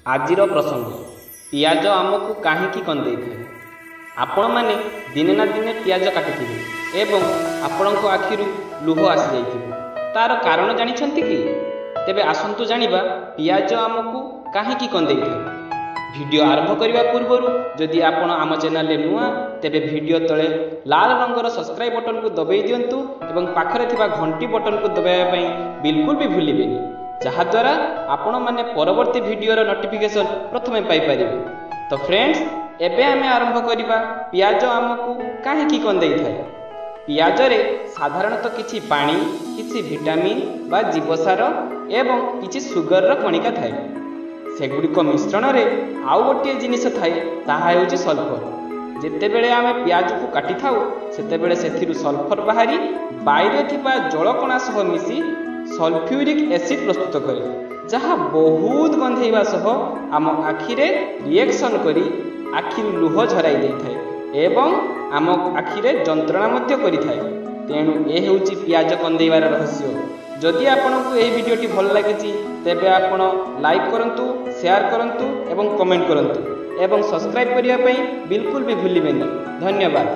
आजिर प्रसंग पियाज आमको कहीं कंदे थाए। आपण मैंने दिने ना दिने पियाज काटि एवं आपण आखिर लुह आसी जाइथिबो। तार कारण जानिछंती कि? तेबे आसंतु जानिबा पियाज आमको कहीं कंदे थाए। वीडियो आरंभ करने पूर्व जदि आपण आम चैनल नुआ तेबे वीडियो तले लाल रंगर सब्सक्राइब बटन को दबाई दिंतु एवं पाखरे थिबा घंटी बटन को दबाइबा बिल्कुल भी भूलिबेनी, जहाद्वारा आपण मैंने परवर्ती वीडियोर नोटिफिकेशन प्रथमे पाई परिबे। तो फ्रेंड्स एबे आमे आरंभ करिबा पियाज आमको कहीं कंदे थाए। पियाज रे साधारणतः किछि पानी, किछि विटामिन बा जीवसार एवं किछि सुगर कणिका थाए। सेगुड़िक मिश्रण रे आउ गोटे जिनिस थाए, ताहा हेउछि सल्फर। जेतेबेले आमे पियाज को काटि थाउ सेतेबेले सेथिरु सल्फर बाहरी बाइरे थिबा जलकणा सह मिसी सल्फ्यूरिक एसिड प्रस्तुत करे, जहा बहुत गंधेइबा सह आम आखिरे रिएक्शन करी आखिरु लुह झराई देइथाए एवं आम आखिरे जंत्रणा मध्य करिथाए। तेणु ए हेउछि पियाज कंदेइबार रहस्य। जदि आपनको एही वीडियोटी भल लागिछि तेबे आपण लाइक करंतु, शेयर करंतु एवं कमेंट करंतु एवं सब्सक्राइब करिया पई बिल्कुल भी भूलिबेनी। धन्यवाद।